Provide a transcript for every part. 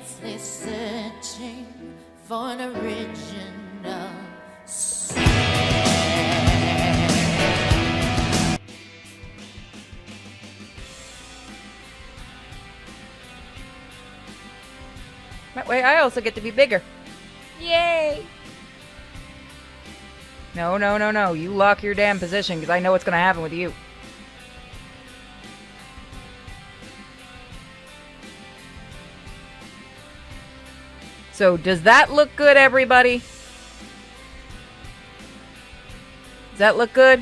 endlessly searching for an original soul. That way I also get to be bigger. Yay! No, no, no, no. You lock your damn position, because I know what's going to happen with you. So, does that look good, everybody? Does that look good?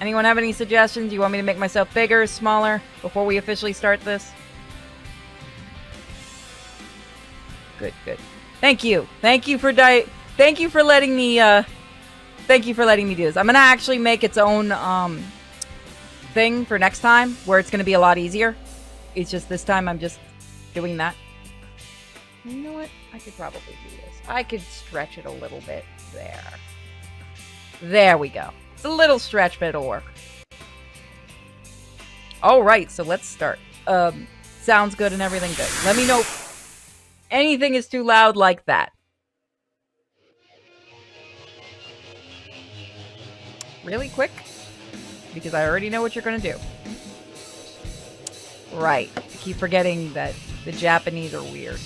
Anyone have any suggestions? You want me to make myself bigger, smaller, before we officially start this? Good, good. Thank you. Thank you for letting me do this. I'm gonna actually make its own thing for next time where it's gonna be a lot easier. It's just this time I'm just doing that. You know what? I could probably do this. I could stretch it a little bit there. There we go. It's a little stretch, but it'll work. Alright, so let's start. Sounds good and everything good. Let me know if anything is too loud like that. Really quick, because I already know what you're gonna do. Right. I keep forgetting that the Japanese are weird.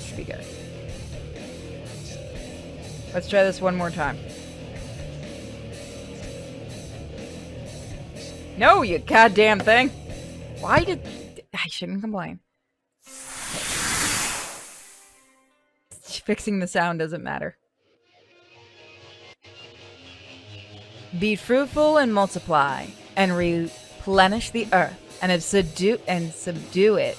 Should be good. Let's try this one more time. No, you goddamn thing! Why did... I shouldn't complain. Fixing the sound doesn't matter. Be fruitful and multiply, and replenish the earth, and subdue it,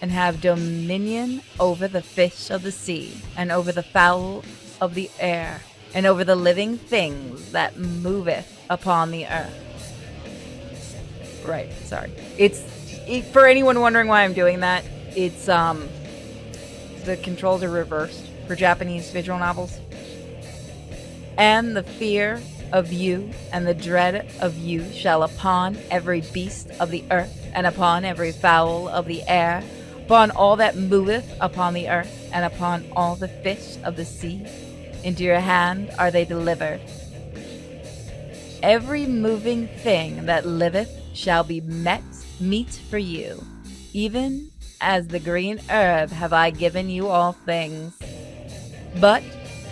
and have dominion over the fish of the sea, and over the fowl of the air, and over the living things that moveth upon the earth. Right, sorry. For anyone wondering why I'm doing that, it's the controls are reversed for Japanese visual novels. And the fear of you and the dread of you shall upon every beast of the earth, and upon every fowl of the air, upon all that moveth upon the earth, and upon all the fish of the sea. Into your hand are they delivered. Every moving thing that liveth shall be meat for you, even as the green herb have I given you all things. But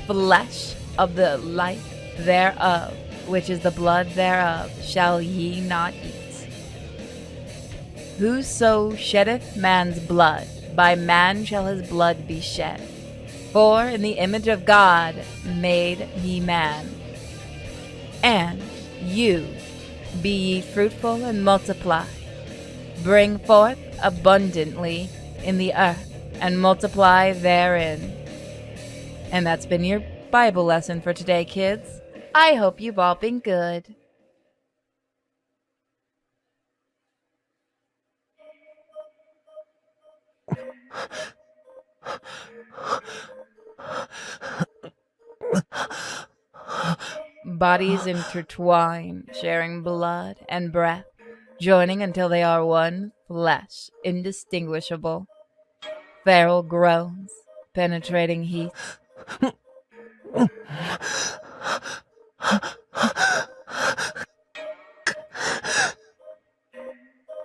flesh of the life thereof, which is the blood thereof, shall ye not eat. Whoso sheddeth man's blood, by man shall his blood be shed. For in the image of God made he man. And you, be ye fruitful and multiply. Bring forth abundantly in the earth, and multiply therein. And that's been your Bible lesson for today, kids. I hope you've all been good. Bodies intertwine, sharing blood and breath, joining until they are one flesh, indistinguishable. Feral groans, penetrating heat.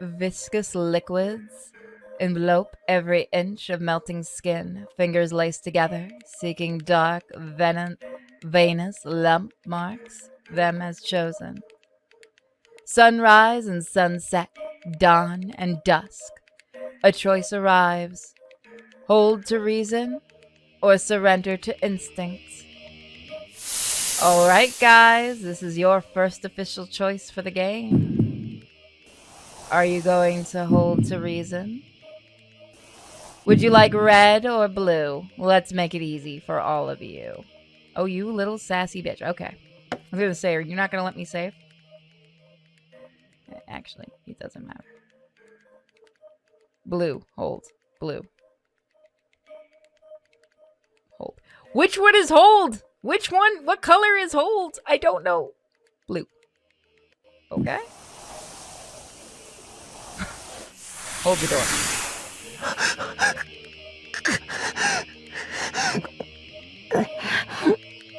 Viscous liquids envelope every inch of melting skin, fingers laced together, seeking dark, venous lump marks, them as chosen. Sunrise and sunset, dawn and dusk, a choice arrives. Hold to reason or surrender to instinct. Alright guys, this is your first official choice for the game. Are you going to hold to reason? Would you like red or blue? Let's make it easy for all of you. Oh, you little sassy bitch. Okay. I was gonna say, are you not gonna let me save? Actually, it doesn't matter. Blue. Hold. Blue. Hold. Which one is hold? Which one? What color is hold? I don't know. Blue. Okay. Hold the door.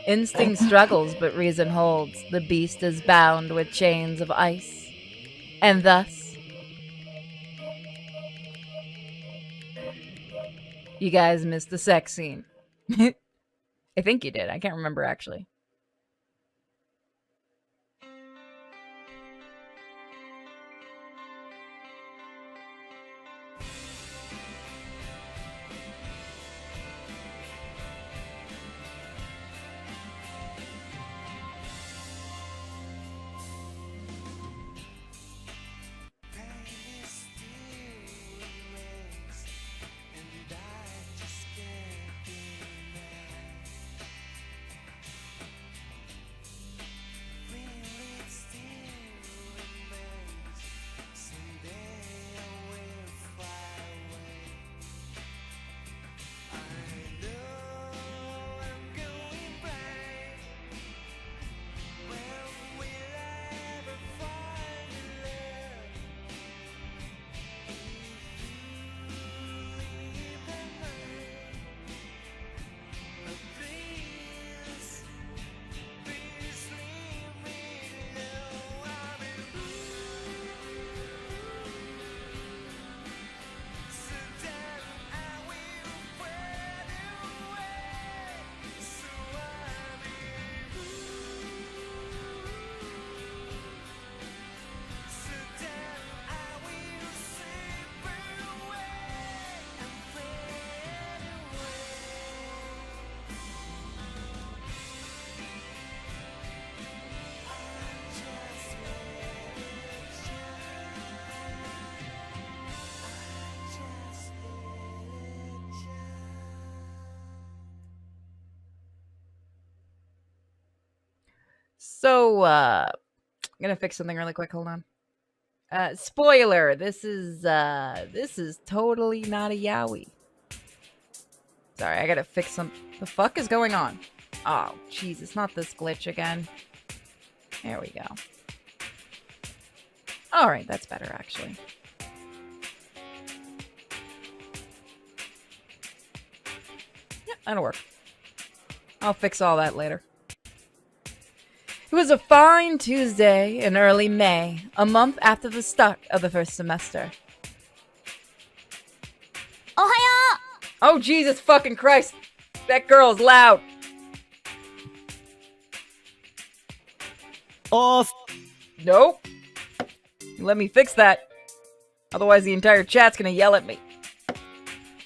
Instinct struggles, but reason holds. The beast is bound with chains of ice. And thus, you guys missed the sex scene. I think you did. I can't remember, actually. So, I'm gonna fix something really quick. Hold on. Spoiler. This is totally not a yaoi. Sorry, I gotta fix some. The fuck is going on? Oh, jeez, it's not this glitch again. There we go. All right, that's better actually. Yeah, that'll work. I'll fix all that later. It was a fine Tuesday in early May, a month after the start of the first semester. Ohayo! Oh, Jesus fucking Christ! That girl's loud! Off! Nope! Let me fix that. Otherwise the entire chat's gonna yell at me.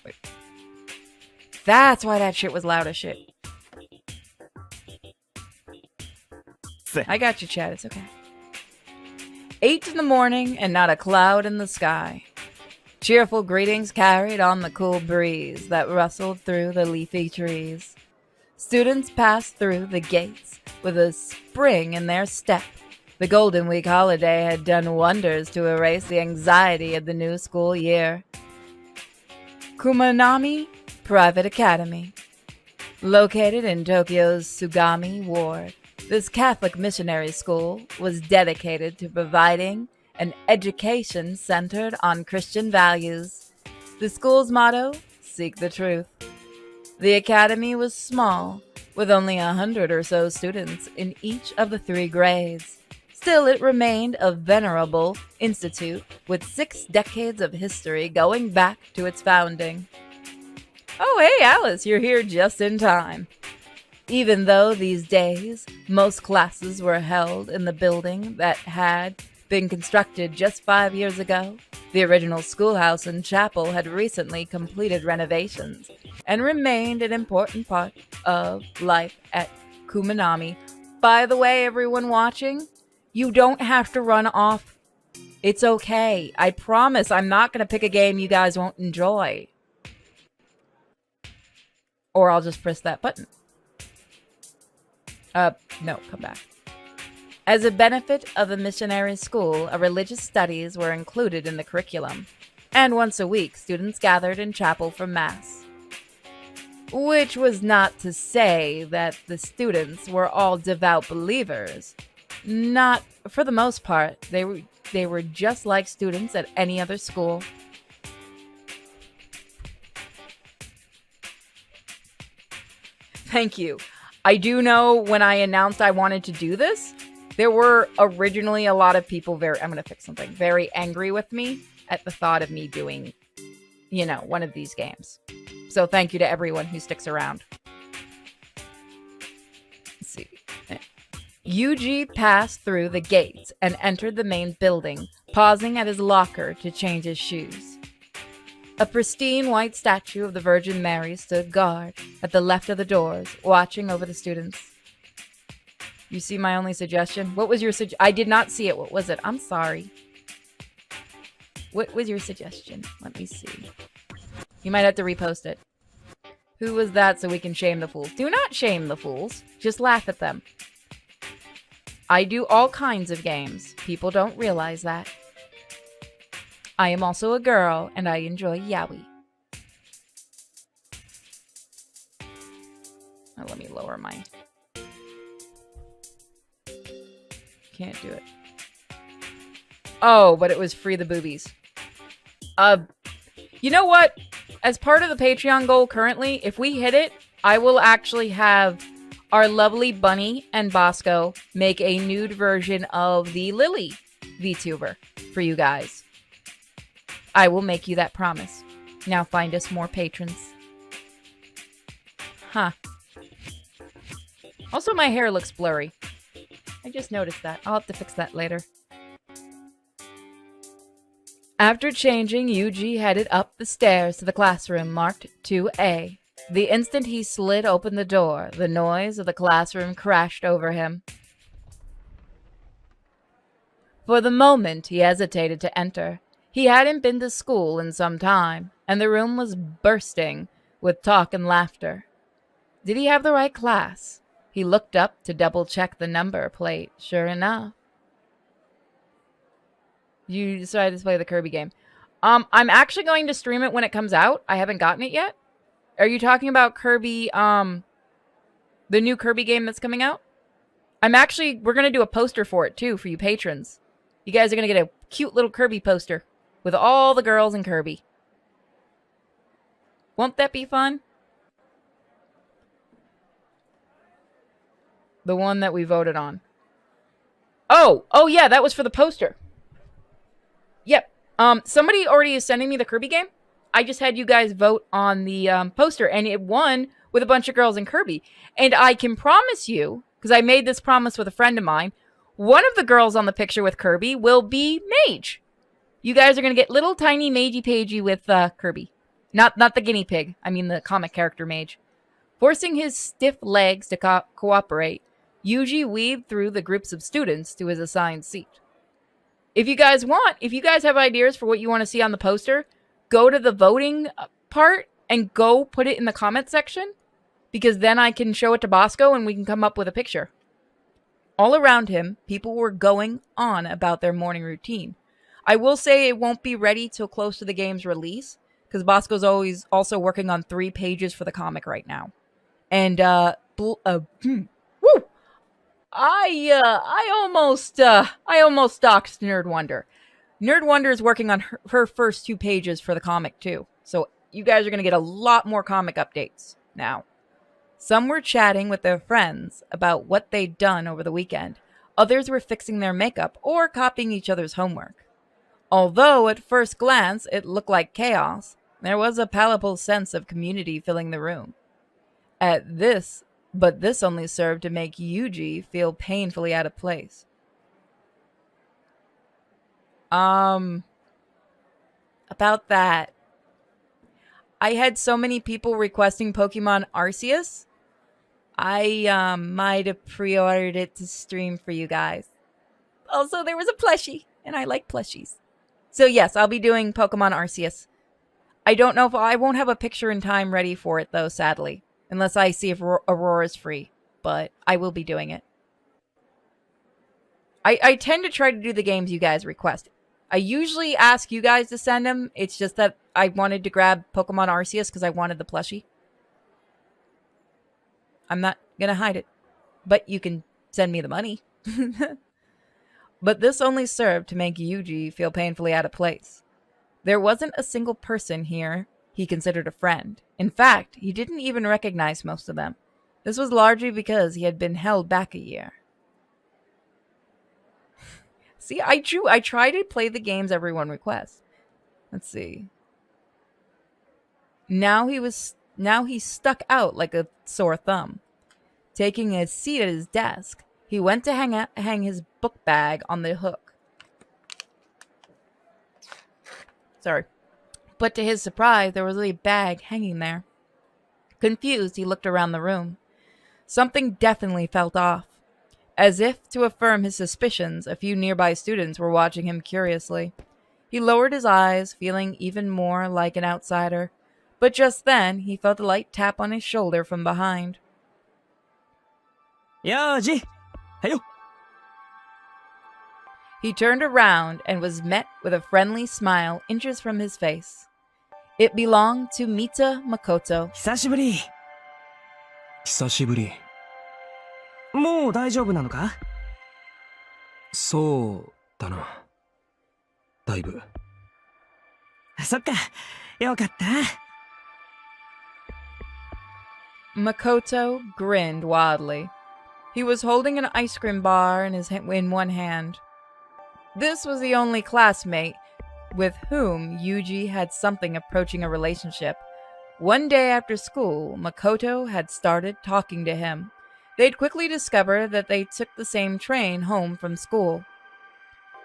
Wait. That's why that shit was loud as shit. I got you, chat. It's okay. 8 in the morning and not a cloud in the sky. Cheerful greetings carried on the cool breeze that rustled through the leafy trees. Students passed through the gates with a spring in their step. The Golden Week holiday had done wonders to erase the anxiety of the new school year. Kumanami Private Academy. Located in Tokyo's Sugami Ward, this Catholic missionary school was dedicated to providing an education centered on Christian values. The school's motto, seek the truth. The academy was small, with only 100 or so students in each of the 3 grades. Still, it remained a venerable institute with 6 decades of history going back to its founding. Oh, hey, Alice, you're here just in time. Even though these days, most classes were held in the building that had been constructed just 5 years ago, the original schoolhouse and chapel had recently completed renovations and remained an important part of life at Kumanami. By the way, everyone watching, you don't have to run off. It's okay. I promise I'm not going to pick a game you guys won't enjoy. Or I'll just press that button. No, come back. As a benefit of the missionary school, religious studies were included in the curriculum, and once a week, students gathered in chapel for Mass. Which was not to say that the students were all devout believers. Not for the most part. They were just like students at any other school. Thank you. I do know when I announced I wanted to do this, there were originally a lot of people I'm going to fix something, very angry with me at the thought of me doing, one of these games. So thank you to everyone who sticks around. Let's see. Yuji passed through the gates and entered the main building, pausing at his locker to change his shoes. A pristine white statue of the Virgin Mary stood guard at the left of the doors, watching over the students. You see my only suggestion? What was your I did not see it. What was it? I'm sorry. What was your suggestion? Let me see. You might have to repost it. Who was that so we can shame the fools? Do not shame the fools. Just laugh at them. I do all kinds of games. People don't realize that. I am also a girl, and I enjoy yaoi. Oh, let me lower mine. Can't do it. Oh, but it was free the boobies. You know what? As part of the Patreon goal currently, if we hit it, I will actually have our lovely Bunny and Bosco make a nude version of the Lily VTuber for you guys. I will make you that promise. Now find us more patrons. Huh. Also, my hair looks blurry. I just noticed that. I'll have to fix that later. After changing, Yuji headed up the stairs to the classroom marked 2A. The instant he slid open the door, the noise of the classroom crashed over him. For the moment, he hesitated to enter. He hadn't been to school in some time, and the room was bursting with talk and laughter. Did he have the right class? He looked up to double-check the number plate. Sure enough. You decided to play the Kirby game. I'm actually going to stream it when it comes out. I haven't gotten it yet. Are you talking about Kirby, the new Kirby game that's coming out? We're going to do a poster for it, too, for you patrons. You guys are going to get a cute little Kirby poster with all the girls in Kirby. Won't that be fun? The one that we voted on. Oh yeah, that was for the poster. Yep. Somebody already is sending me the Kirby game. I just had you guys vote on the poster, and it won with a bunch of girls in Kirby. And I can promise you, because I made this promise with a friend of mine, one of the girls on the picture with Kirby will be Mage. You guys are going to get little tiny Magey Pagey with Kirby. Not the guinea pig. I mean the comic character Mage. Forcing his stiff legs to cooperate, Yuji weaved through the groups of students to his assigned seat. If you guys have ideas for what you want to see on the poster, go to the voting part and go put it in the comment section, because then I can show it to Bosco and we can come up with a picture. All around him, people were going on about their morning routine. I will say it won't be ready till close to the game's release, because Bosco's always also working on 3 pages for the comic right now. And, woo! I almost doxed Nerd Wonder. Nerd Wonder is working on her first 2 pages for the comic too. So you guys are going to get a lot more comic updates now. Some were chatting with their friends about what they'd done over the weekend. Others were fixing their makeup or copying each other's homework. Although at first glance it looked like chaos, there was a palpable sense of community filling the room. But this only served to make Yuji feel painfully out of place. About that. I had so many people requesting Pokemon Arceus. I might have pre-ordered it to stream for you guys. Also, there was a plushie, and I like plushies. So yes, I'll be doing Pokemon Arceus. I don't know if I won't have a picture in time ready for it, though, sadly. Unless I see if Aurora's free. But I will be doing it. I tend to try to do the games you guys request. I usually ask you guys to send them. It's just that I wanted to grab Pokemon Arceus because I wanted the plushie. I'm not going to hide it. But you can send me the money. But this only served to make Yuji feel painfully out of place. There wasn't a single person here he considered a friend. In fact, he didn't even recognize most of them. This was largely because he had been held back a year. See, I try to play the games everyone requests. Let's see. Now he stuck out like a sore thumb. Taking a seat at his desk, he went to hang his book bag on the hook. Sorry. But to his surprise, there was a bag hanging there. Confused, he looked around the room. Something definitely felt off. As if to affirm his suspicions, a few nearby students were watching him curiously. He lowered his eyes, feeling even more like an outsider. But just then, he felt a light tap on his shoulder from behind. Yoji! Heyo! He turned around and was met with a friendly smile inches from his face. It belonged to Mita Makoto. 久しぶり。久しぶり。もう大丈夫なのか？そうだな。だいぶ。そっか。よかった。Makoto grinned wildly. He was holding an ice cream bar in one hand. This was the only classmate with whom Yuji had something approaching a relationship. One day after school, Makoto had started talking to him. They'd quickly discovered that they took the same train home from school.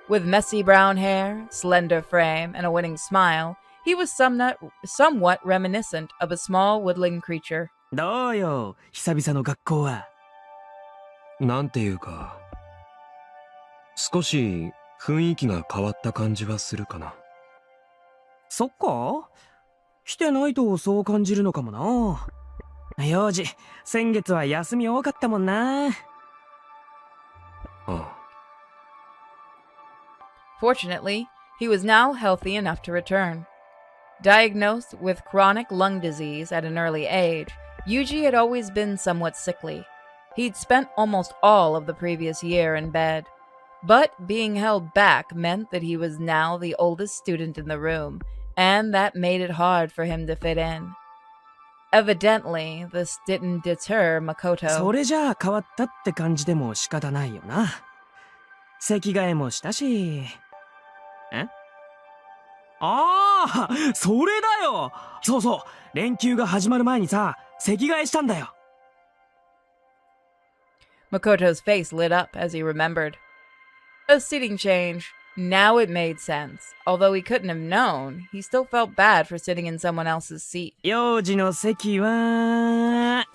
With messy brown hair, slender frame, and a winning smile, he was somewhat reminiscent of a small woodland creature. どうよ、久々の学校は。なんていうか、少し雰囲気が変わった感じはするかな。そっか？来てないとそう感じるのかもな。幼児、先月は休み多かったもんな。ああ。Fortunately, he was now healthy enough to return. Diagnosed with chronic lung disease at an early age, Yuji had always been somewhat sickly. He'd spent almost all of the previous year in bed. But being held back meant that he was now the oldest student in the room, and that made it hard for him to fit in. Evidently, this didn't deter Makoto. それじゃあ変わったって感じでも仕方ないよな。席替えもしたし。ああ、それだよ。そうそう、連休が始まる前にさ、席替えしたんだよ。Makoto's face lit up as he remembered. A seating change. Now it made sense. Although he couldn't have known, he still felt bad for sitting in someone else's seat. 幼児の席は...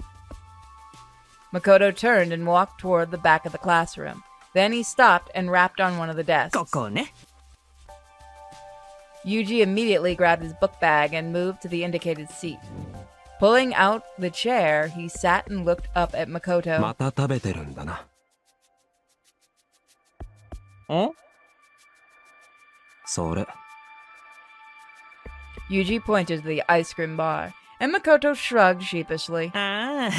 Makoto turned and walked toward the back of the classroom. Then he stopped and rapped on one of the desks. ここね。Yuji immediately grabbed his book bag and moved to the indicated seat. Pulling out the chair, he sat and looked up at Makoto. また食べてるんだな。ん？それ。Yuji pointed to the ice cream bar, and Makoto shrugged sheepishly. あ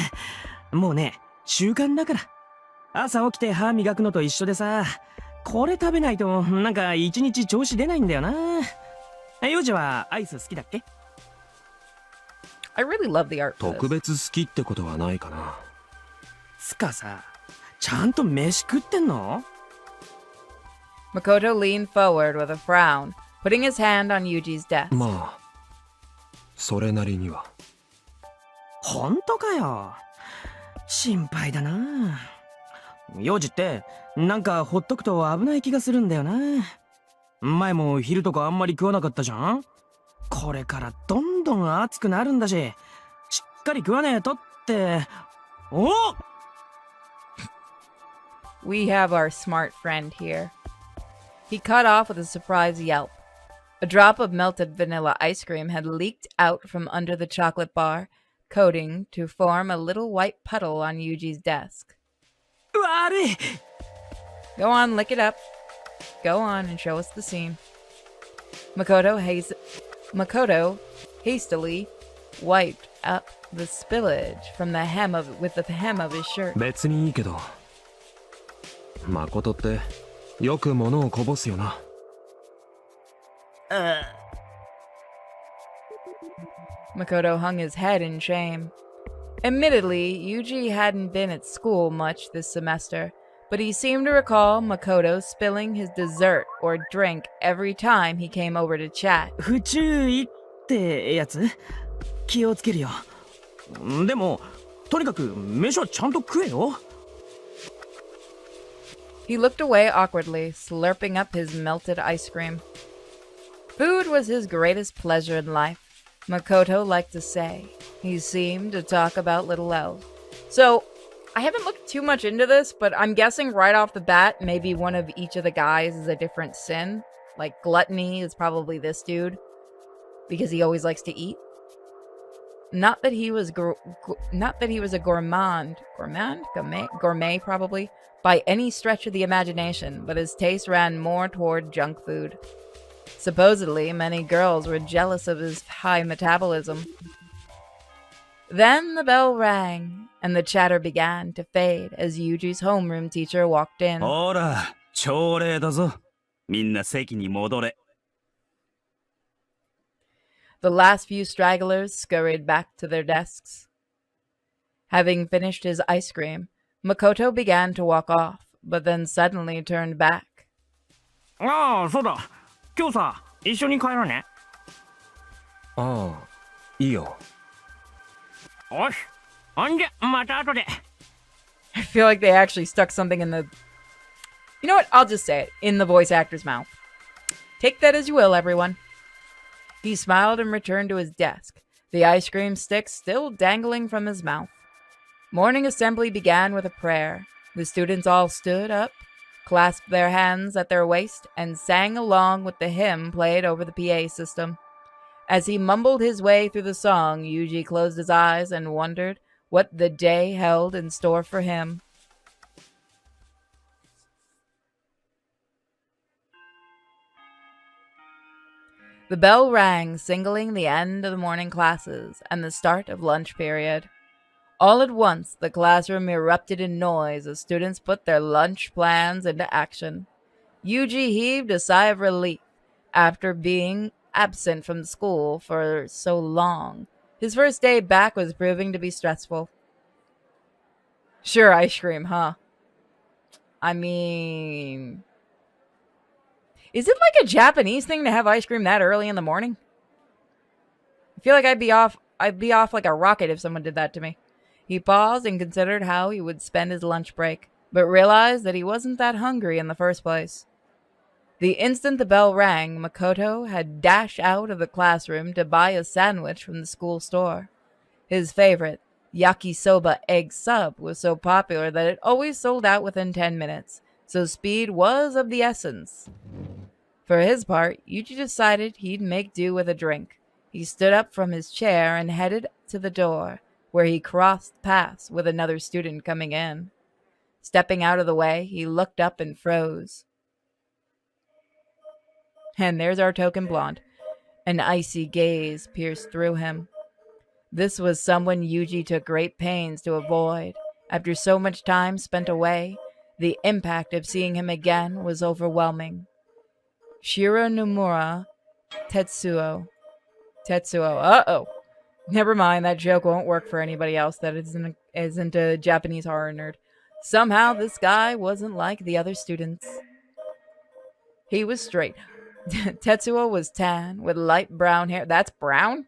あ、もうね、習慣だから。朝起きて歯磨くのと一緒でさ、これ食べないとなんか一日調子出ないんだよな。幼児はアイス好きだっけ？ I really love the art for 特 this. 別好きってことはないかな。つかさ、ちゃんと飯食ってんの？ Makoto leaned forward with a frown, putting his hand on Yuji's desk. まあ、それなりには。ほんとかよ。心配だな。幼児ってなんかほっとくと危ない気がするんだよな。前も昼とかあんまり食わなかったじゃん。これからどんどん暑くなるんだし、しっかり食わねえとって。おっ！ We have our smart friend here. He cut off with a surprised yelp. A drop of melted vanilla ice cream had leaked out from under the chocolate bar coating to form a little white puddle on Yuji's desk. 悪い！ Go on, lick it up. Go on and show us the scene. Makoto hastily wiped up the spillage from the hem of his shirt. 別にいいけど。誠ってよく物をこぼすよな。Makoto hung his head in shame. Admittedly, Yuji hadn't been at school much this semester, but he seemed to recall Makoto spilling his dessert or drink every time he came over to chat. 不注意ってやつ気をつけるよ。でも、とにかく飯はちゃんと食えよ。He looked away awkwardly, slurping up his melted ice cream. Food was his greatest pleasure in life, Makoto liked to say. He seemed to talk about little else. So, I haven't looked too much into this, but I'm guessing right off the bat, maybe one of each of the guys is a different sin. Like, gluttony is probably this dude, because he always likes to eat. Not that he was a gourmet probably, by any stretch of the imagination, but his taste ran more toward junk food. Supposedly, many girls were jealous of his high metabolism. Then the bell rang, and the chatter began to fade as Yuji's homeroom teacher walked in. ほら、朝礼だぞ。みんな席に戻れ。The last few stragglers scurried back to their desks. Having finished his ice cream, Makoto began to walk off, but then suddenly turned back. ああ、そうだ。今日さ、一緒に帰ろうね。ああ、いいよ。おし、ほんじゃ、また後で。I feel like they actually stuck something in the... You know what? I'll just say it. In the voice actor's mouth. Take that as you will, everyone. He smiled and returned to his desk, the ice cream stick still dangling from his mouth. Morning assembly began with a prayer. The students all stood up, clasped their hands at their waist, and sang along with the hymn played over the PA system. As he mumbled his way through the song, Yuji closed his eyes and wondered what the day held in store for him. The bell rang, signaling the end of the morning classes and the start of lunch period. All at once, the classroom erupted in noise as students put their lunch plans into action. Yuji heaved a sigh of relief after being absent from school for so long. His first day back was proving to be stressful. Sure, ice cream, huh? I mean... Is it like a Japanese thing to have ice cream that early in the morning? I feel like I'd be off like a rocket if someone did that to me. He paused and considered how he would spend his lunch break, but realized that he wasn't that hungry in the first place. The instant the bell rang, Makoto had dashed out of the classroom to buy a sandwich from the school store. His favorite, yakisoba egg sub, was so popular that it always sold out within 10 minutes, so speed was of the essence. For his part, Yuji decided he'd make do with a drink. He stood up from his chair and headed to the door, where he crossed paths with another student coming in. Stepping out of the way, he looked up and froze. And there's our token blonde. An icy gaze pierced through him. This was someone Yuji took great pains to avoid. After so much time spent away, the impact of seeing him again was overwhelming. Shiro Nomura Tetsuo. Uh-oh. Never mind, that joke won't work for anybody else that isn't a Japanese horror nerd. Somehow this guy wasn't like the other students. He was straight. Tetsuo was tan, with light brown hair. That's brown?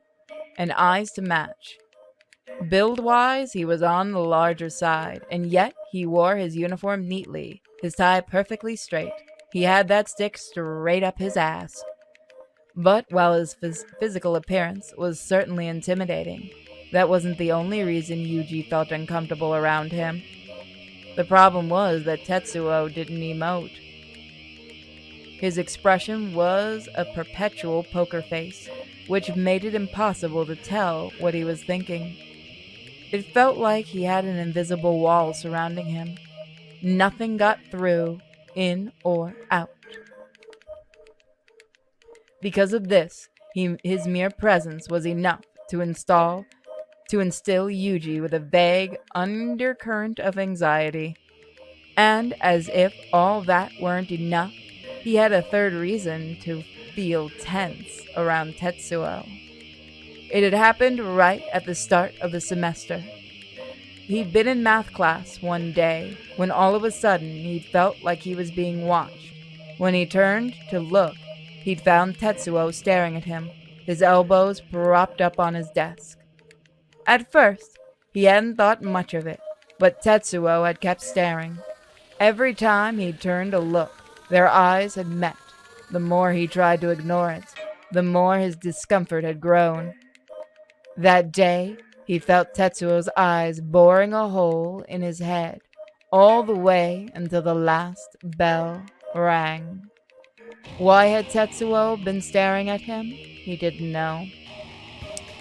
And eyes to match. Build-wise, he was on the larger side, and yet he wore his uniform neatly, his tie perfectly straight. He had that stick straight up his ass. But while his physical appearance was certainly intimidating, that wasn't the only reason Yuji felt uncomfortable around him. The problem was that Tetsuo didn't emote. His expression was a perpetual poker face, which made it impossible to tell what he was thinking. It felt like he had an invisible wall surrounding him. Nothing got through, in or out. Because of this, his mere presence was enough to instill Yuji with a vague undercurrent of anxiety. And as if all that weren't enough, he had a third reason to feel tense around Tetsuo. It had happened right at the start of the semester. He'd been in math class one day when all of a sudden he felt like he was being watched. When he turned to look, he'd found Tetsuo staring at him, his elbows propped up on his desk. At first, he hadn't thought much of it, but Tetsuo had kept staring. Every time he'd turned to look, their eyes had met. The more he tried to ignore it, the more his discomfort had grown. That day, he felt Tetsuo's eyes boring a hole in his head, all the way until the last bell rang. Why had Tetsuo been staring at him? He didn't know.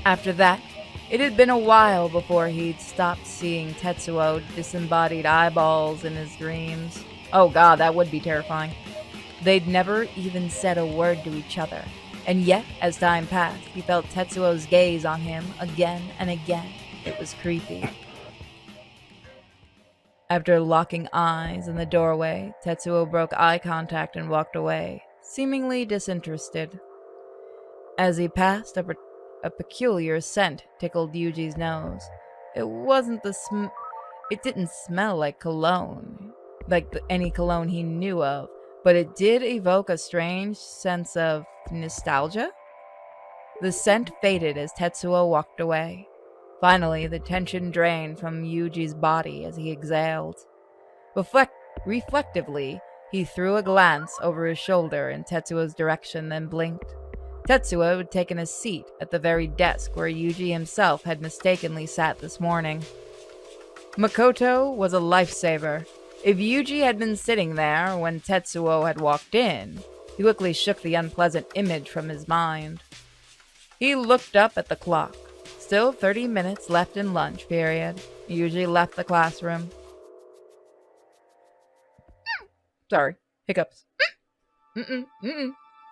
After that, it had been a while before he'd stopped seeing Tetsuo disembodied eyeballs in his dreams. Oh god, that would be terrifying. They'd never even said a word to each other. And yet, as time passed, he felt Tetsuo's gaze on him again and again. It was creepy. After locking eyes in the doorway, Tetsuo broke eye contact and walked away, seemingly disinterested. As he passed, a peculiar scent tickled Yuji's nose. It wasn't it didn't smell like cologne, like any cologne he knew of, but it did evoke a strange sense of nostalgia. The scent faded as Tetsuo walked away. Finally, the tension drained from Yuji's body as he exhaled. Reflectively, he threw a glance over his shoulder in Tetsuo's direction, then blinked. Tetsuo had taken a seat at the very desk where Yuji himself had mistakenly sat this morning. Makoto was a lifesaver. If Yuji had been sitting there when Tetsuo had walked in, he quickly shook the unpleasant image from his mind. He looked up at the clock. Still 30 minutes left in lunch period. Yuji left the classroom. Sorry, hiccups.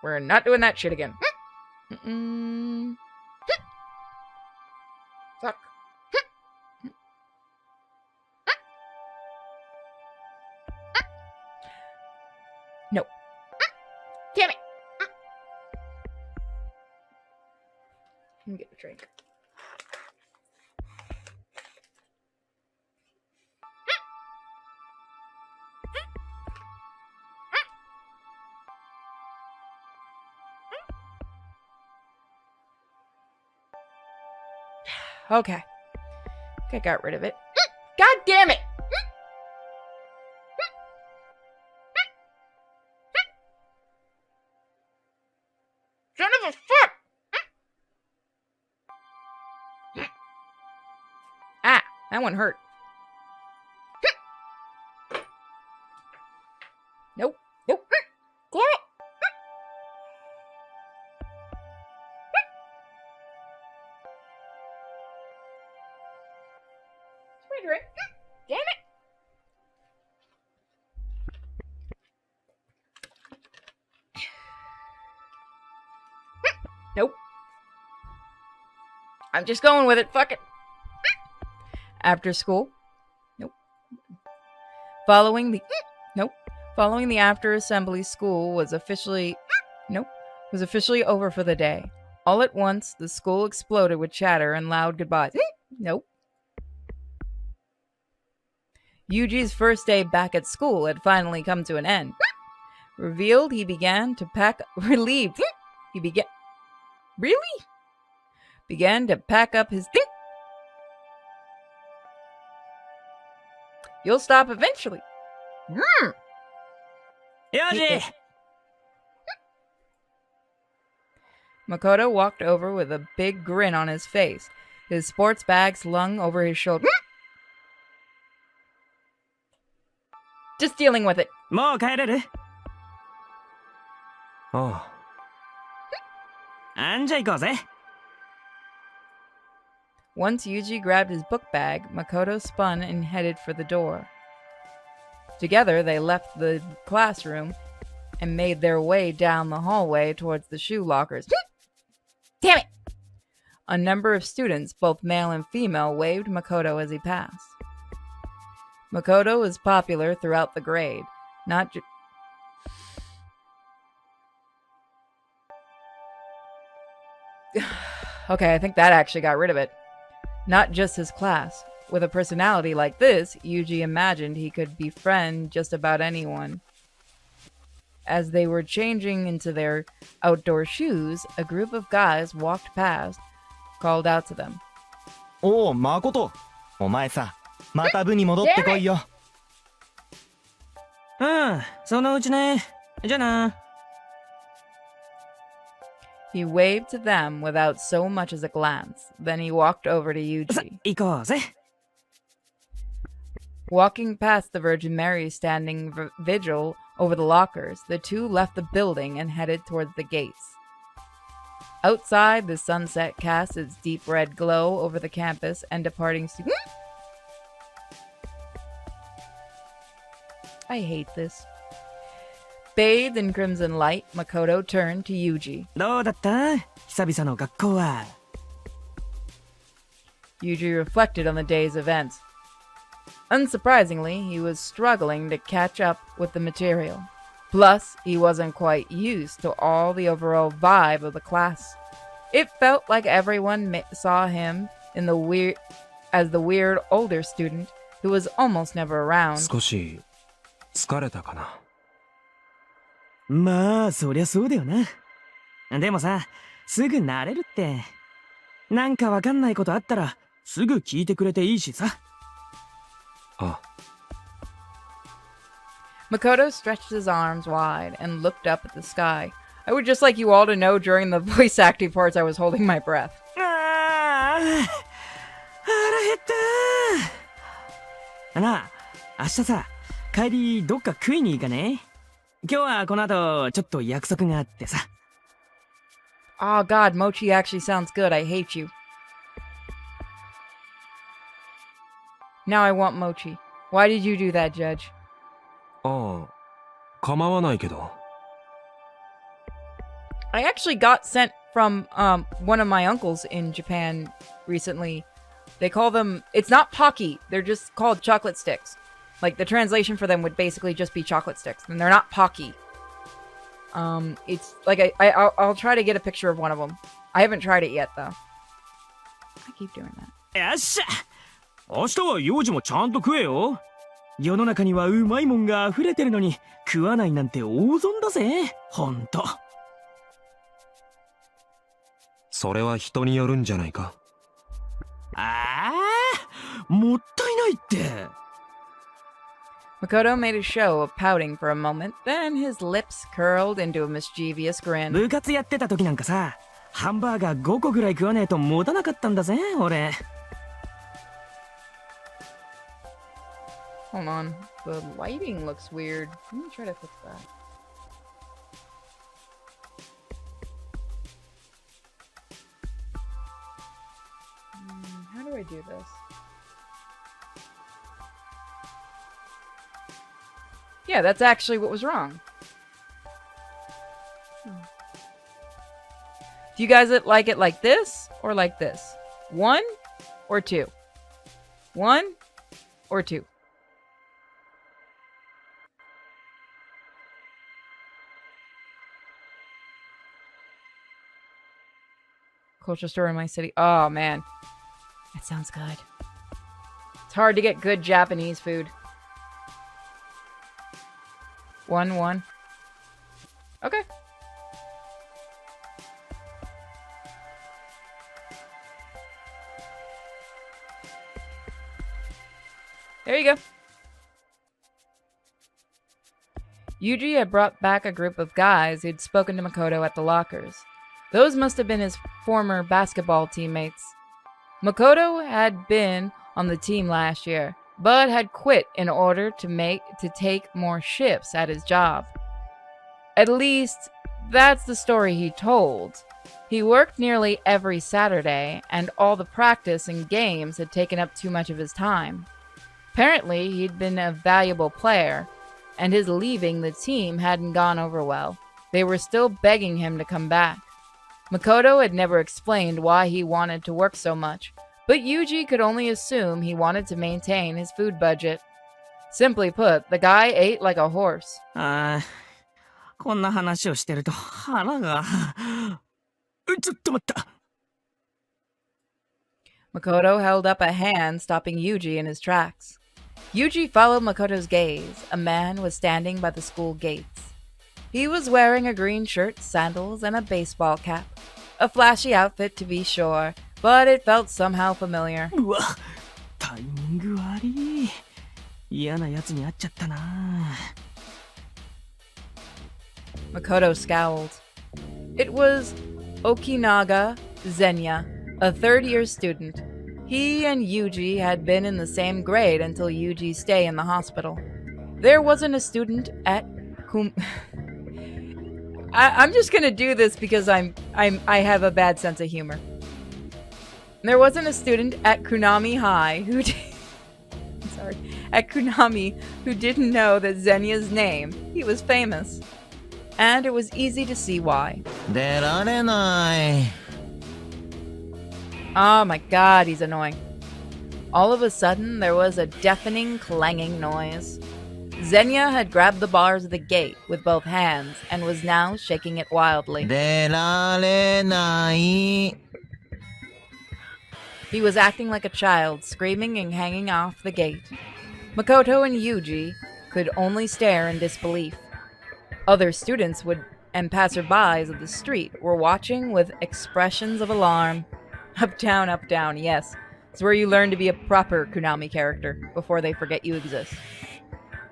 We're not doing that shit again. Fuck. No. Damn it. Let me get a drink. Okay. I got rid of it. God damn it! Son of a fuck! Ah, that one hurt. Nope. Nope. Damn it! Damn it! Nope. I'm just going with it. Fuck it. After school? Nope. Following the after assembly, school was officially over for the day. All at once, the school exploded with chatter and loud goodbyes. Nope. Yuji's first day back at school had finally come to an end. Relieved, he began to pack up his things. You'll stop eventually. Yoji! Makoto walked over with a big grin on his face, his sports bag slung over his shoulder. Just dealing with it. もう帰れる？ああんじゃ行こうぜ。Once Yuji grabbed his book bag, Makoto spun and headed for the door. Together, they left the classroom and made their way down the hallway towards the shoe lockers. Damn it! A number of students, both male and female, waved Makoto as he passed. Makoto was popular throughout the grade, not ju- Okay, I think that actually got rid of it. Not just his class. With a personality like this, Yuji imagined he could befriend just about anyone. As they were changing into their outdoor shoes, a group of guys walked past, called out to them. おう、誠。お前さ、また部に戻ってこいよ。うん、そのうちね。じゃあな。He waved to them without so much as a glance. Then he walked over to さ、 Yuji. 行こうぜ。Walking past the Virgin Mary standing vigil over the lockers, the two left the building and headed towards the gates. Outside, the sunset cast its deep red glow over the campus and departing students. I hate this. Bathed in crimson light, Makoto turned to Yuji. どうだった？久々の学校は。Yuji reflected on the day's events. Unsurprisingly, he was struggling to catch up with the material. Plus, he wasn't quite used to all the overall vibe of the class. It felt like everyone saw him in the weird older student who was almost never around. 少し疲れたかな。まあ、そりゃそうだよな。でもさ、すぐ慣れるって。なんかわかんないことあったら、すぐ聞いてくれていいしさ。あ、Makoto stretched his arms wide and looked up at the sky. I would just like you all to know during the voice acting parts I was holding my breath. ああ、腹減ったなあ、明日さ、帰りどっか食いに行かね？今日はこの後、ちょっと約束があってさ。Oh god, mochi actually sounds good. I hate you. Now I want mochi. Why did you do that, Judge? ああ、構わないけど。I actually got sent from one of my uncles in Japan recently. They call them, it's not Pocky, they're just called chocolate sticks. Like the translation for them would basically just be chocolate sticks, and they're not Pocky. It's like I'll try to get a picture of one of them. I haven't tried it yet though. I keep doing that. よっしゃ！明日は幼児もちゃんと食えよ。世の中にはうまいもんが溢れてるのに食わないなんて大損だぜ。ほんと。それは人によるんじゃないか。ああ、もったいないって。Makoto made a show of pouting for a moment, then his lips curled into a mischievous grin. 部活やってた時なんかさ、ハンバーガー5個ぐらい食わねえと持たなかったんだぜ、俺。Hold on, the lighting looks weird. Let me try to fix that. How do I do this? Yeah, that's actually what was wrong. Do you guys like it like this or like this? 1 or 2? 1 or 2? Culture store in my city. Oh man, that sounds good. It's hard to get good Japanese food. 1-1. Okay. There you go. Yuji had brought back a group of guys who'd spoken to Makoto at the lockers. Those must have been his former basketball teammates. Makoto had been on the team last year, but had quit in order to take more shifts at his job. At least, that's the story he told. He worked nearly every Saturday, and all the practice and games had taken up too much of his time. Apparently, he'd been a valuable player, and his leaving the team hadn't gone over well. They were still begging him to come back. Makoto had never explained why he wanted to work so much, but Yuji could only assume he wanted to maintain his food budget. Simply put, the guy ate like a horse. ああ、こんな話をしてると腹が。ちょっと待った。Makoto held up a hand, stopping Yuji in his tracks. Yuji followed Makoto's gaze. A man was standing by the school gates. He was wearing a green shirt, sandals, and a baseball cap. A flashy outfit, to be sure, but it felt somehow familiar. うわ、タイミング悪い。嫌なやつに会っちゃったな。Makoto scowled. It was Okinaga Zenya, a third-year student. He and Yuji had been in the same grade until Yuji's stay in the hospital. There wasn't a student at I'm just gonna do this because I have a bad sense of humor. There wasn't a student at Kunami High who at Kunami who didn't know that Zenya's name. He was famous. And it was easy to see why. 出られない。 Oh my god, he's annoying. All of a sudden, there was a deafening clanging noise. Zenya had grabbed the bars of the gate with both hands and was now shaking it wildly. 出られない。 He was acting like a child, screaming and hanging off the gate. Makoto and Yuji could only stare in disbelief. Other students and passerbys of the street were watching with expressions of alarm. Up, down, yes. It's where you learn to be a proper Kunami character before they forget you exist.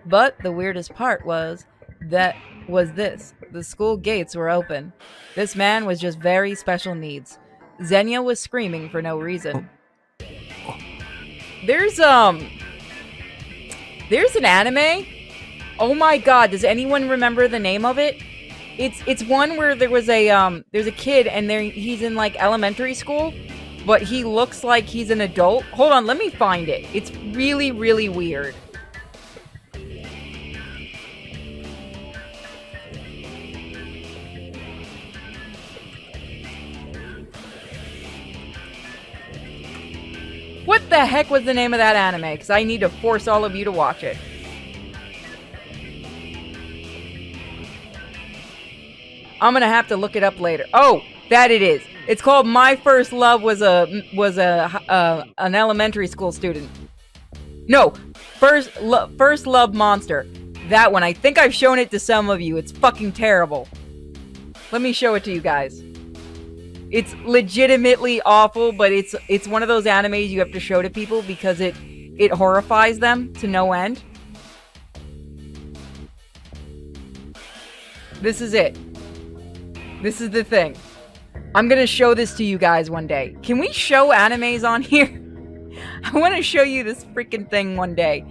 But the weirdest part was this. The school gates were open. This man was just very special needs. Zenya was screaming for no reason. There's an anime. Oh my god, does anyone remember the name of it? It's one where there's a kid and he's in like elementary school, but he looks like he's an adult. Hold on, let me find it. It's really, really weird. What the heck was the name of that anime? Because I need to force all of you to watch it. I'm gonna have to look it up later. Oh, that it is. It's called My First Love was an elementary school student. No, First Love Monster. That one. I think I've shown it to some of you. It's fucking terrible. Let me show it to you guys. It's legitimately awful, but it's one of those animes you have to show to people because it horrifies them to no end. This is it. This is the thing. I'm gonna show this to you guys one day. Can we show animes on here? I want to show you this freaking thing one day.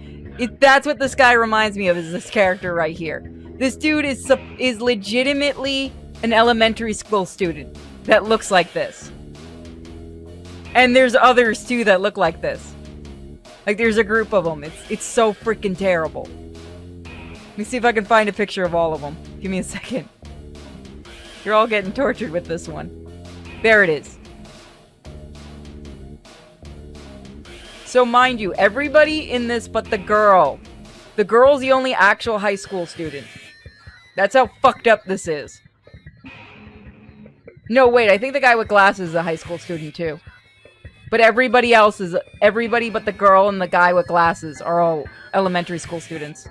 That's what this guy reminds me of, is this character right here. This dude is legitimately an elementary school student that looks like this. And there's others too that look like this. Like there's a group of them. It's so freaking terrible. Let me see if I can find a picture of all of them. Give me a second. You're all getting tortured with this one. There it is. So mind you, everybody in this but the girl. The girl's the only actual high school student. That's how fucked up this is. No, wait, I think the guy with glasses is a high school student too. But everybody else is, everybody but the girl and the guy with glasses are all elementary school students.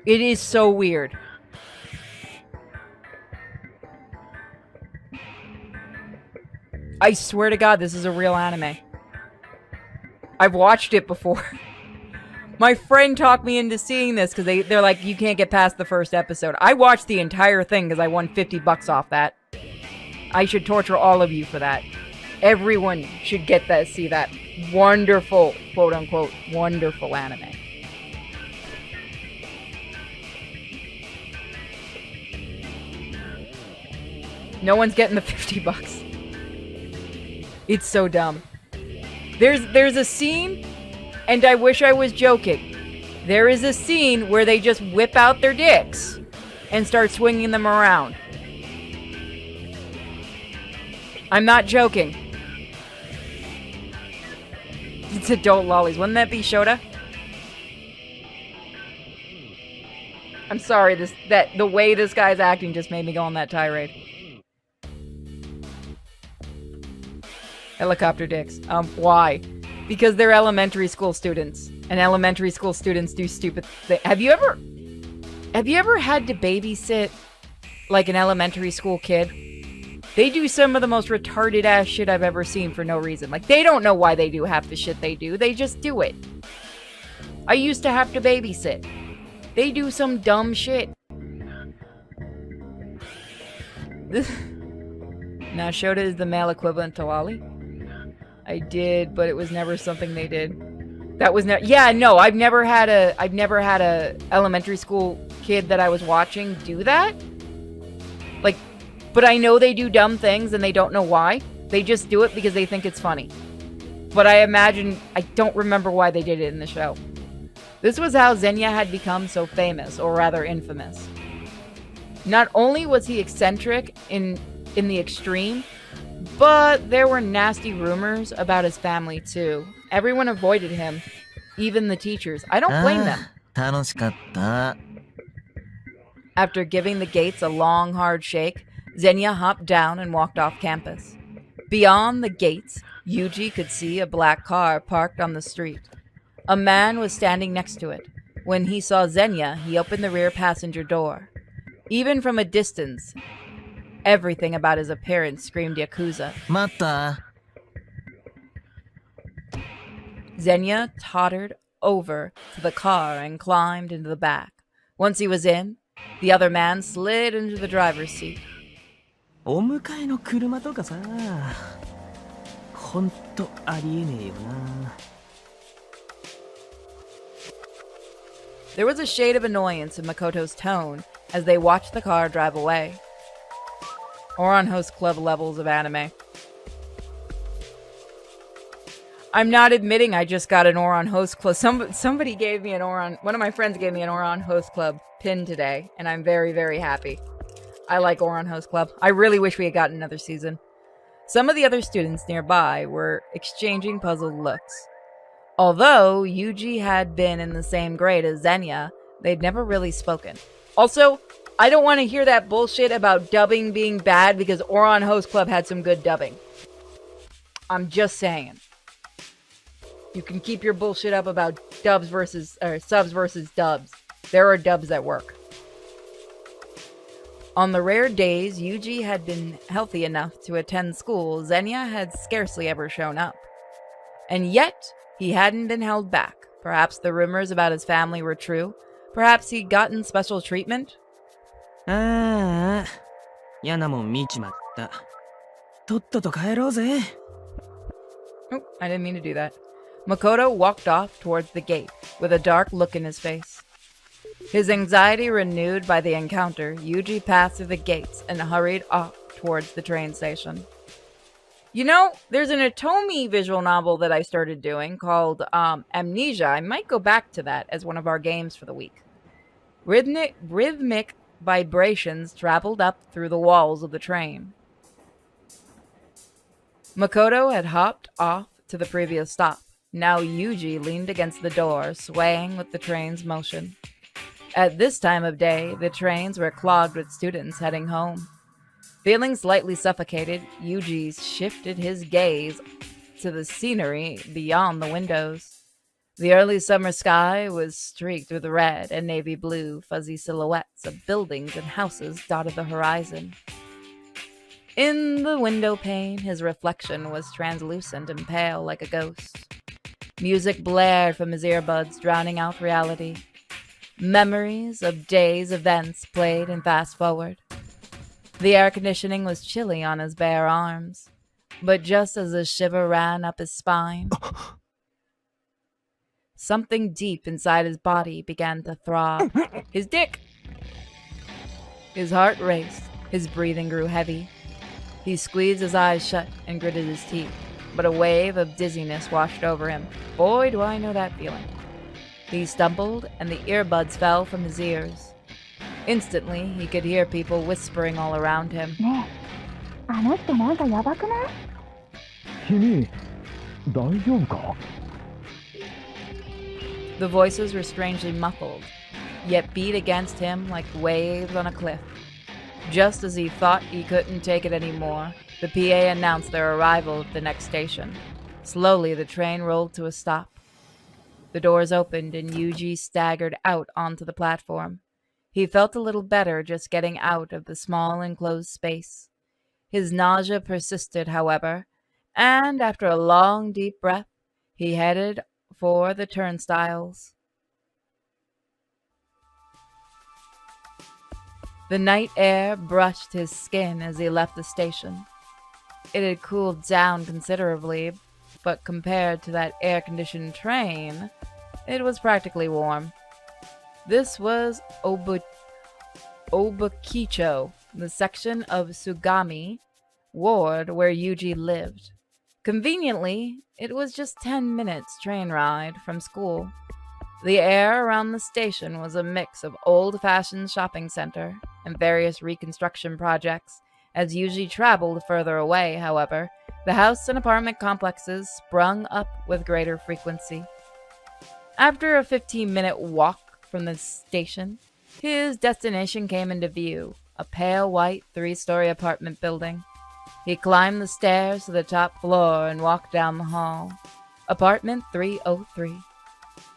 It is so weird. I swear to God, this is a real anime. I've watched it before. My friend talked me into seeing this because they're like, you can't get past the first episode. I watched the entire thing because I won $50 off that. I should torture all of you for that. Everyone should get that, see that wonderful, quote unquote, wonderful anime. No one's getting the $50. It's so dumb. There's a scene, and I wish I was joking. There is a scene where they just whip out their dicks and start swinging them around. I'm not joking. It's adult lollies. Wouldn't that be Shota? I'm sorry, the way this guy's acting just made me go on that tirade. Helicopter dicks. Why? Because they're elementary school students, and elementary school students do stupid things. Have you ever had to babysit like an elementary school kid? They do some of the most retarded ass shit I've ever seen for no reason. Like, they don't know why they do half the shit they do. They just do it. I used to have to babysit. They do some dumb shit. Now, Shota is the male equivalent to lolly. I did, but it was never something they did. That was never. Yeah, no, I've never had a elementary school kid that I was watching do that. Like, but I know they do dumb things and they don't know why. They just do it because they think it's funny. But I don't remember why they did it in the show. This was how Zenya had become so famous, or rather infamous. Not only was he eccentric in the extreme, but there were nasty rumors about his family too. Everyone avoided him, even the teachers. I don't blame them. 楽しかった。 After giving the gates a long, hard shake, Zenya hopped down and walked off campus. Beyond the gates, Yuji could see a black car parked on the street. A man was standing next to it. When he saw Zenya, he opened the rear passenger door. Even from a distance, everything about his appearance screamed Yakuza. 待った。 Zenya tottered over to the car and climbed into the back. Once he was in, the other man slid into the driver's seat. お迎えの車とかさ、ほんとありえねえよな。 There was a shade of annoyance in Makoto's tone as they watched the car drive away. Oran Host Club levels of anime. I'm not admitting I just got an Oran Host Club. Somebody gave me one of my friends gave me an Oran Host Club pin today, and I'm very, very happy. I like Oran Host Club. I really wish we had gotten another season. Some of the other students nearby were exchanging puzzled looks. Although Yuji had been in the same grade as Zenya, they'd never really spoken. Also, I don't want to hear that bullshit about dubbing being bad because Oran Host Club had some good dubbing. I'm just saying. You can keep your bullshit up about subs versus dubs. There are dubs that work. On the rare days Yuji had been healthy enough to attend school, Zenya had scarcely ever shown up. And yet, he hadn't been held back. Perhaps the rumors about his family were true. Perhaps he'd gotten special treatment. ああ、嫌なもん見ちまった。とっとと帰ろうぜ。 Oh, I didn't mean to do that. Makoto walked off towards the gate, with a dark look in his face. His anxiety renewed by the encounter, Yuji passed through the gates and hurried off towards the train station. You know, there's an Otomi visual novel that I started doing called Amnesia. I might go back to that as one of our games for the week. Rhythmic vibrations traveled up through the walls of the train. Makoto had hopped off to the previous stop. Now Yuji leaned against the door, swaying with the train's motion. At this time of day, the trains were clogged with students heading home. Feeling slightly suffocated, Yuji shifted his gaze to the scenery beyond the windows. The early summer sky was streaked with red and navy blue. Fuzzy silhouettes of buildings and houses dotted the horizon. In the window pane, his reflection was translucent and pale like a ghost. Music blared from his earbuds, drowning out reality. Memories of days' events played in fast forward. The air conditioning was chilly on his bare arms, but just as a shiver ran up his spine, something deep inside his body began to throb. His dick! His heart raced. His breathing grew heavy. He squeezed his eyes shut and gritted his teeth, but a wave of dizziness washed over him. Boy, do I know that feeling. He stumbled, and the earbuds fell from his ears. Instantly, he could hear people whispering all around him. ねえ、あの人なんかやばくない？君、大丈夫か？ The voices were strangely muffled, yet beat against him like waves on a cliff. Just as he thought he couldn't take it anymore, the PA announced their arrival at the next station. Slowly, the train rolled to a stop. The doors opened and Yuji staggered out onto the platform. He felt a little better just getting out of the small enclosed space. His nausea persisted, however, and after a long, deep breath, he headed for the turnstiles. The night air brushed his skin as he left the station. It had cooled down considerably, but compared to that air-conditioned train, it was practically warm. This was Obukicho, the section of Sugami Ward where Yuji lived. Conveniently, it was just 10 minutes train ride from school. The air around the station was a mix of old-fashioned shopping center and various reconstruction projects. As Yuji traveled further away, however, the house and apartment complexes sprung up with greater frequency. After a 15-minute walk from the station, his destination came into view, a pale white 3-story apartment building. He climbed the stairs to the top floor and walked down the hall. Apartment 303.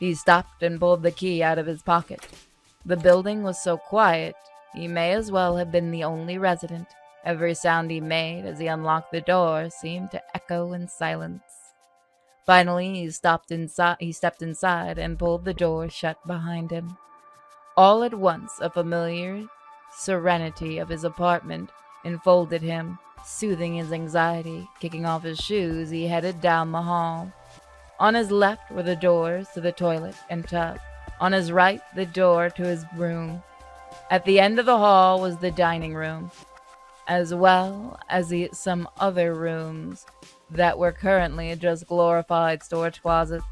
He stopped and pulled the key out of his pocket. The building was so quiet, he may as well have been the only resident. Every sound he made as he unlocked the door seemed to echo in silence. Finally, he stepped inside and pulled the door shut behind him. All at once, a familiar serenity of his apartment enfolded him, soothing his anxiety. Kicking off his shoes, he headed down the hall. On his left were the doors to the toilet and tub. On his right, the door to his room. At the end of the hall was the dining room, as well as some other rooms that were currently just glorified storage closets.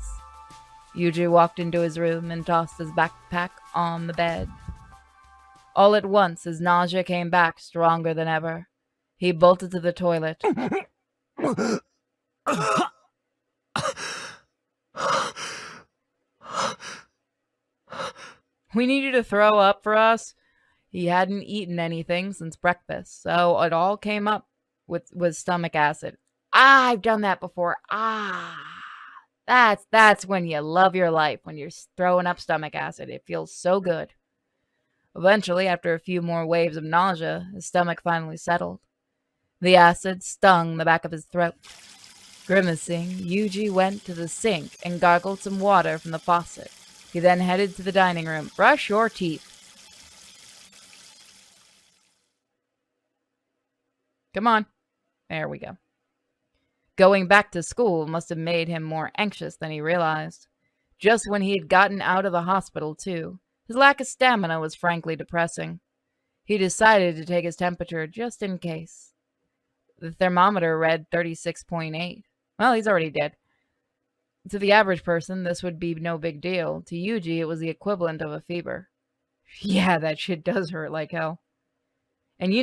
Yuji walked into his room and tossed his backpack on the bed. All at once, his nausea came back stronger than ever. He bolted to the toilet. We need you to throw up for us. He hadn't eaten anything since breakfast, so it all came up with stomach acid. I've done that before. That's when you love your life, when you're throwing up stomach acid. It feels so good. Eventually, after a few more waves of nausea, his stomach finally settled. The acid stung the back of his throat. Grimacing, Yuji went to the sink and gargled some water from the faucet. He then headed to the dining room. Brush your teeth. Come on. There we go. Going back to school must have made him more anxious than he realized. Just when he had gotten out of the hospital, too. His lack of stamina was frankly depressing. He decided to take his temperature just in case. The thermometer read 36.8. Well, he's already dead. To the average person, this would be no big deal. To Yuji, it was the equivalent of a fever. Yeah, that shit does hurt like hell. And your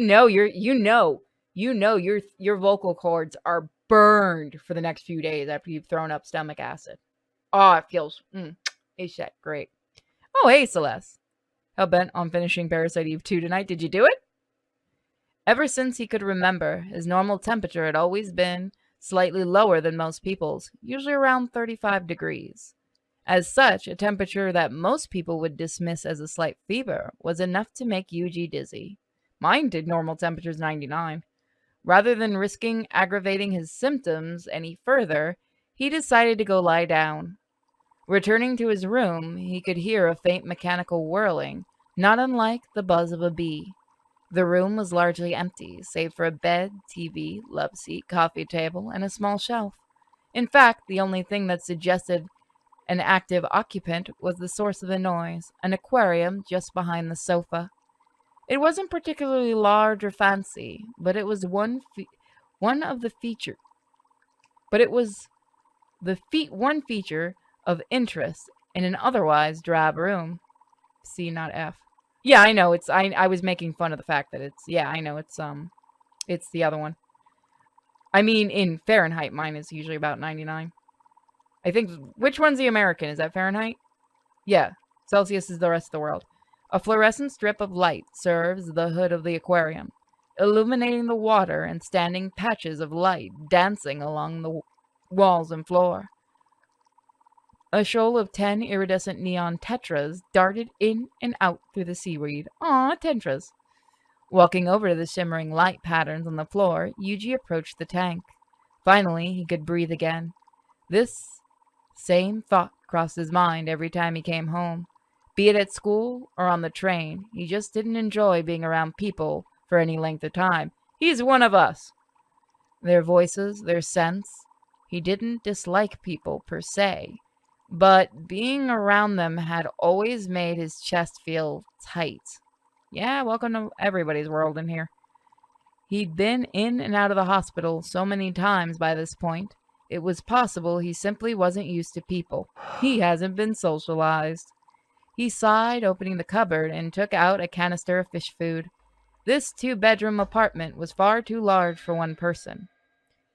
vocal cords are burned for the next few days after you've thrown up stomach acid. Oh, it feels, it's that great. Oh, hey, Celeste. Hell bent on finishing Parasite Eve 2 tonight. Did you do it? Ever since he could remember, his normal temperature had always been slightly lower than most people's, usually around 35 degrees. As such, a temperature that most people would dismiss as a slight fever was enough to make Yuji dizzy. Mine did normal temperatures 99. Rather than risking aggravating his symptoms any further, he decided to go lie down. Returning to his room, he could hear a faint mechanical whirling, not unlike the buzz of a bee. The room was largely empty, save for a bed, TV, love seat, coffee table, and a small shelf. In fact, the only thing that suggested an active occupant was the source of the noise, an aquarium just behind the sofa. It wasn't particularly large or fancy, but it was one feature of interest in an otherwise drab room. C, not F. Yeah, I know. I was making fun of the fact that it's the other one. I mean, in Fahrenheit, mine is usually about 99. I think, which one's the American? Is that Fahrenheit? Yeah, Celsius is the rest of the world. A fluorescent strip of light serves the hood of the aquarium, illuminating the water and standing patches of light dancing along the walls and floor. A shoal of 10 iridescent neon tetras darted in and out through the seaweed. Aw, tetras. Walking over to the shimmering light patterns on the floor, Yuji approached the tank. Finally, he could breathe again. This same thought crossed his mind every time he came home. Be it at school or on the train, he just didn't enjoy being around people for any length of time. He's one of us. Their voices, their scents. He didn't dislike people per se, but being around them had always made his chest feel tight. Yeah, welcome to everybody's world in here. He'd been in and out of the hospital so many times by this point, it was possible he simply wasn't used to people. He hasn't been socialized. He sighed, opening the cupboard, and took out a canister of fish food. This 2-bedroom apartment was far too large for one person.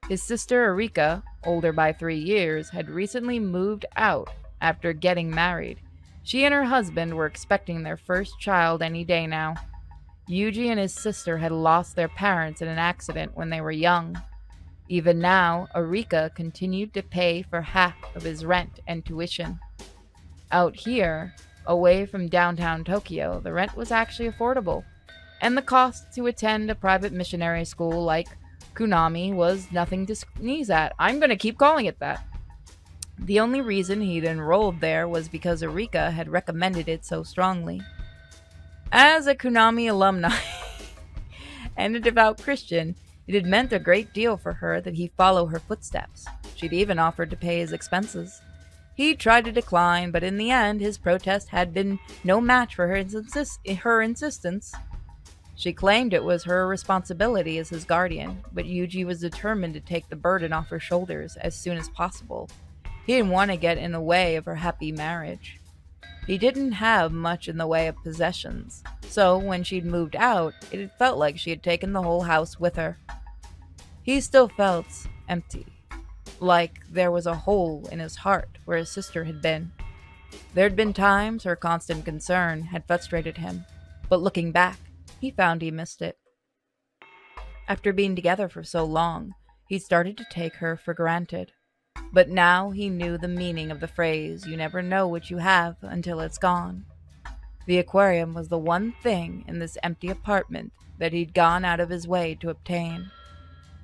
His sister Erika, older by 3 years, had recently moved out after getting married. She and her husband were expecting their first child any day now. Yuji and his sister had lost their parents in an accident when they were young. Even now, Erika continued to pay for half of his rent and tuition. Out here, away from downtown Tokyo, the rent was actually affordable, and the cost to attend a private missionary school like Kunami was nothing to sneeze at. I'm going to keep calling it that. The only reason he'd enrolled there was because Erika had recommended it so strongly. As a Kunami alumni and a devout Christian, it had meant a great deal for her that he follow her footsteps. She'd even offered to pay his expenses. He tried to decline, but in the end, his protest had been no match for her insistence. She claimed it was her responsibility as his guardian, but Yuji was determined to take the burden off her shoulders as soon as possible. He didn't want to get in the way of her happy marriage. He didn't have much in the way of possessions, so when she'd moved out, it had felt like she had taken the whole house with her. He still felt empty, like there was a hole in his heart where his sister had been. There'd been times her constant concern had frustrated him, but looking back, he found he missed it. After being together for so long, he started to take her for granted. But now he knew the meaning of the phrase, "You never know what you have until it's gone." The aquarium was the one thing in this empty apartment that he'd gone out of his way to obtain.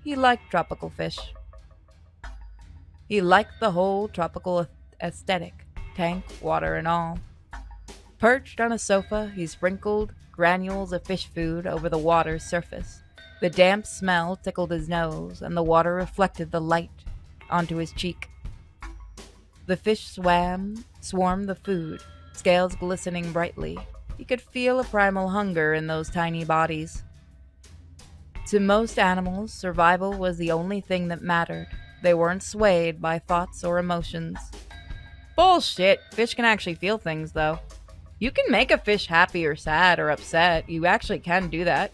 He liked tropical fish. He liked the whole tropical aesthetic, tank, water, and all. Perched on a sofa, he sprinkled granules of fish food over the water's surface. The damp smell tickled his nose, and the water reflected the light onto his cheek. The fish swarmed the food, scales glistening brightly. He could feel a primal hunger in those tiny bodies. To most animals, survival was the only thing that mattered. They weren't swayed by thoughts or emotions. Bullshit! Fish can actually feel things, though. You can make a fish happy or sad or upset. You actually can do that.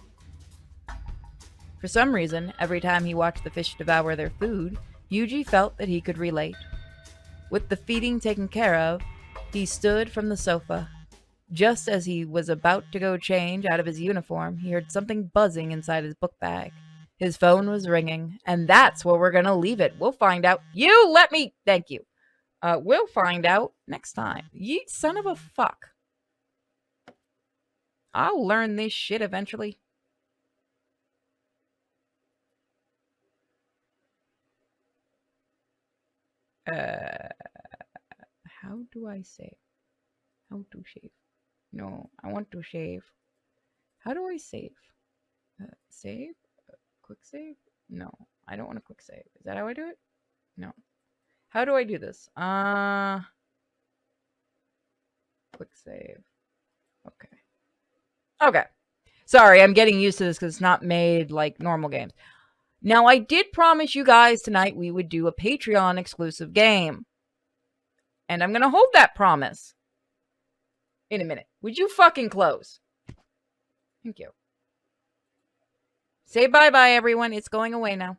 For some reason, every time he watched the fish devour their food, Yuji felt that he could relate. With the feeding taken care of, he stood from the sofa. Just as he was about to go change out of his uniform, he heard something buzzing inside his book bag. His phone was ringing, and that's where we're gonna leave it. We'll find out. You let me. Thank you. We'll find out next time. You son of a fuck. I'll learn this shit eventually. How do I save? How to save? No, I want to save. How do I save? Save? Quick save? No, I don't want to quick save. Is that how I do it? No. How do I do this? Quick save. Okay. Okay. Sorry, I'm getting used to this because it's not made like normal games. Now, I did promise you guys tonight we would do a Patreon exclusive game. And I'm going to hold that promise in a minute. Would you fucking close? Thank you. Say bye-bye, everyone. It's going away now.